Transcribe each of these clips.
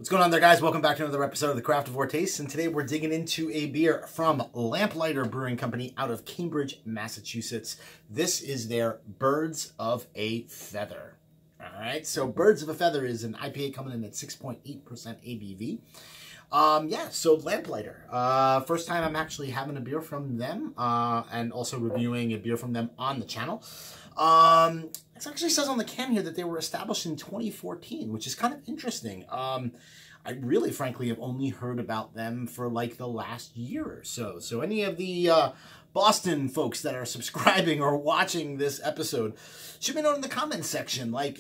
What's going on there, guys? Welcome back to another episode of the Craftavore Tastes, and today we're digging into a beer from Lamplighter Brewing Company out of Cambridge, Massachusetts. This is their Birds of a Feather. All right, so Birds of a Feather is an IPA coming in at 6.8% ABV. So Lamplighter. First time I'm actually having a beer from them, and also reviewing a beer from them on the channel. It actually says on the can here that they were established in 2014, which is kind of interesting. I really, frankly, have only heard about them for like the last year or so. So any of the Boston folks that are subscribing or watching this episode should be known in the comments section. Like,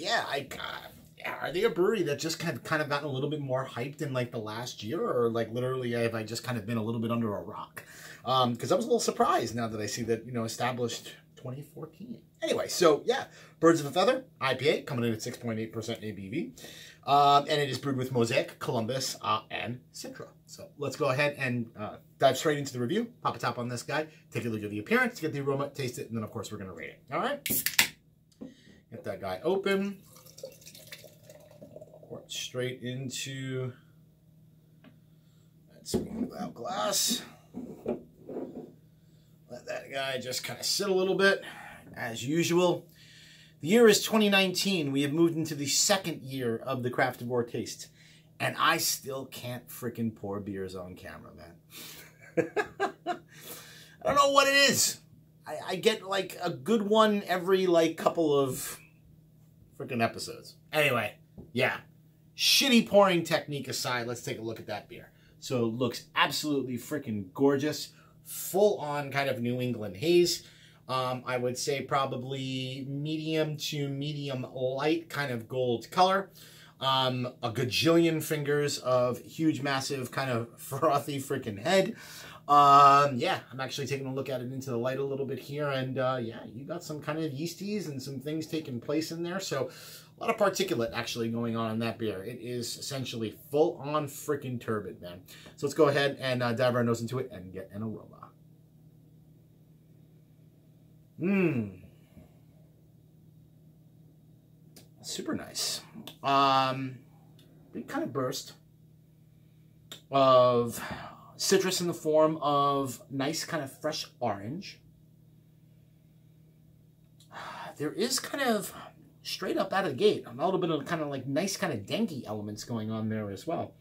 are they a brewery that just kind of gotten a little bit more hyped in like the last year, or like literally have I just kind of been a little bit under a rock? Because I was a little surprised now that I see that, established 2014. Anyway, so yeah, Birds of a Feather, IPA, coming in at 6.8% ABV. And it is brewed with Mosaic, Columbus, and Citra. So let's go ahead and dive straight into the review. Pop a top on this guy, take a look at the appearance, get the aroma, taste it, and then of course we're going to rate it. All right? Get that guy open. Pour it straight into that smooth out glass. Let that guy just kind of sit a little bit, as usual. The year is 2019. We have moved into the second year of the Craftavore Taste, and I still can't freaking pour beers on camera, man. I don't know what it is. I get like a good one every like couple of freaking episodes. Anyway, yeah. Shitty pouring technique aside, let's take a look at that beer. So it looks absolutely freaking gorgeous. Full on kind of New England haze. I would say probably medium to medium light kind of gold color. A gajillion fingers of huge, massive, kind of frothy freaking head. Yeah, I'm actually taking a look at it into the light a little bit here. And yeah, you got some kind of yeasties and some things taking place in there. So a lot of particulate actually going on in that beer. It is essentially full on freaking turbid, man. So let's go ahead and dive our nose into it and get an aroma. Super nice. Big kind of burst of citrus in the form of nice kind of fresh orange. There is kind of straight up out of the gate a little bit of kind of like nice kind of danky elements going on there as well.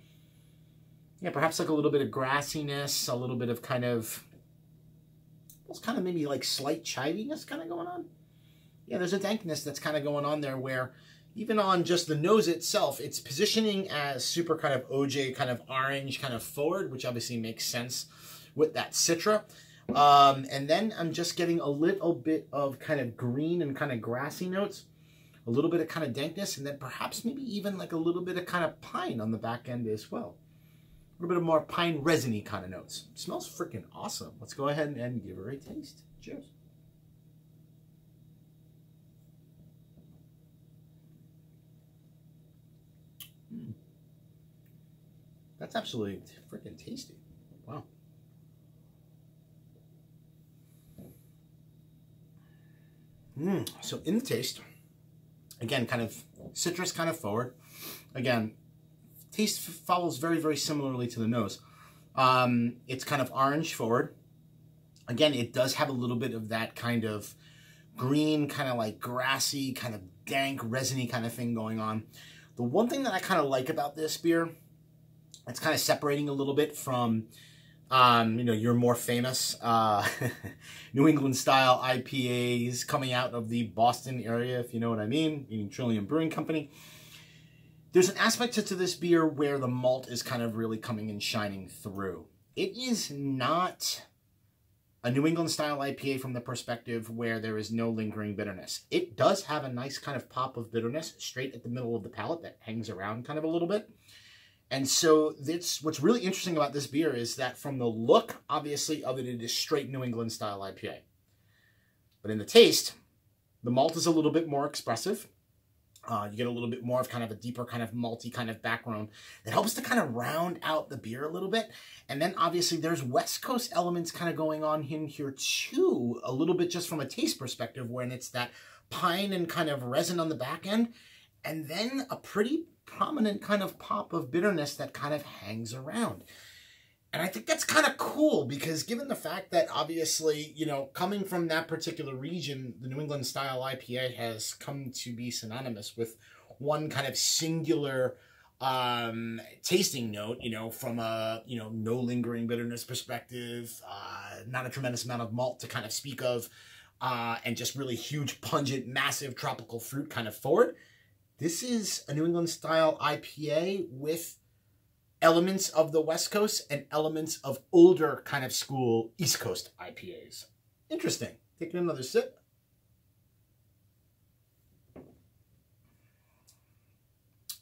Yeah, perhaps like a little bit of grassiness, a little bit of kind of maybe like slight chiviness kind of going on. Yeah, there's a dankness that's kind of going on there where even on just the nose itself, it's positioning as super kind of OJ kind of orange kind of forward, which obviously makes sense with that Citra. And then I'm just getting a little bit of kind of green and kind of grassy notes, a little bit of kind of dankness, and then perhaps maybe even like a little bit of kind of pine on the back end as well. A little bit of more pine resiny kind of notes. Smells freaking awesome. Let's go ahead and give her a taste. Cheers. That's absolutely freaking tasty. Wow. So in the taste, again, kind of citrus kind of forward. Again, taste follows very, very similarly to the nose. It's kind of orange forward. Again, it does have a little bit of that kind of green, kind of like grassy, kind of dank, resiny kind of thing going on. The one thing that I kind of like about this beer, it's kind of separating a little bit from, your more famous New England style IPAs coming out of the Boston area, if you know what I mean, meaning Trillium Brewing Company. There's an aspect to this beer where the malt is kind of really coming and shining through. It is not a New England style IPA from the perspective where there is no lingering bitterness. It does have a nice kind of pop of bitterness straight at the middle of the palate that hangs around kind of a little bit. And so what's really interesting about this beer is that from the look, obviously, of it, it is straight New England style IPA. But in the taste, the malt is a little bit more expressive. You get a little bit more of kind of a deeper kind of malty kind of background that helps to kind of round out the beer a little bit. And then obviously there's West Coast elements kind of going on in here too, a little bit just from a taste perspective when it's that pine and kind of resin on the back end. And then a pretty prominent kind of pop of bitterness that kind of hangs around. And I think that's kind of cool because given the fact that obviously, you know, coming from that particular region, the New England style IPA has come to be synonymous with one kind of singular tasting note, you know, from a, you know, no lingering bitterness perspective, not a tremendous amount of malt to kind of speak of, and just really huge, pungent, massive tropical fruit kind of forward. This is a New England style IPA with elements of the West Coast and elements of older kind of school East Coast IPAs. Interesting. Taking another sip.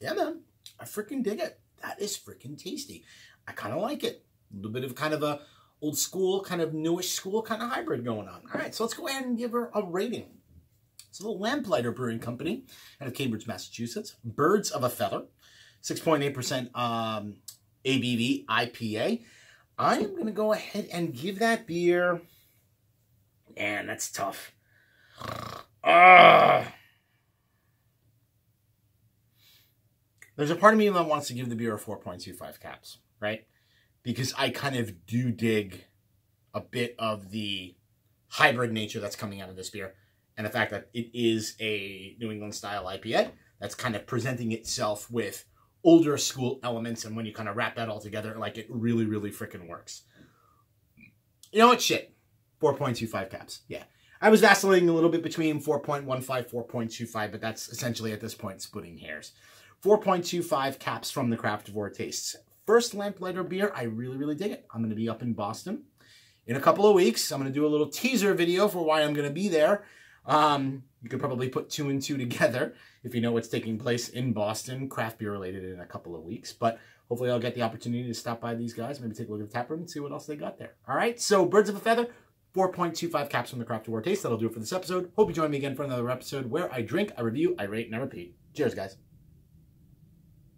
Yeah, man. I freaking dig it. That is freaking tasty. I kind of like it. A little bit of kind of a old school, kind of newish school kind of hybrid going on. All right, so let's go ahead and give her a rating. It's the Lamplighter Brewing Company out of Cambridge, Massachusetts. Birds of a Feather. 6.8% ABV IPA. I am going to go ahead and give that beer... Man, that's tough. There's a part of me that wants to give the beer a 4.25 caps, right? Because I kind of do dig a bit of the hybrid nature that's coming out of this beer. And the fact that it is a New England style IPA that's kind of presenting itself with older school elements, and when you kind of wrap that all together, like, it really, really freaking works. You know what? Shit. 4.25 caps. Yeah. I was vacillating a little bit between 4.15, 4.25, but that's essentially at this point splitting hairs. 4.25 caps from the Craftavore Tastes. First Lamplighter beer. I really, really dig it. I'm going to be up in Boston in a couple of weeks. I'm going to do a little teaser video for why I'm going to be there. You could probably put 2 and 2 together if you know what's taking place in Boston, craft beer related, in a couple of weeks. But hopefully I'll get the opportunity to stop by these guys, maybe take a look at the tap room and see what else they got there. All right, so Birds of a Feather, 4.25 caps from the Craftavore Taste. That'll do it for this episode. Hope you join me again for another episode where I drink, I review, I rate, and I repeat. Cheers, guys.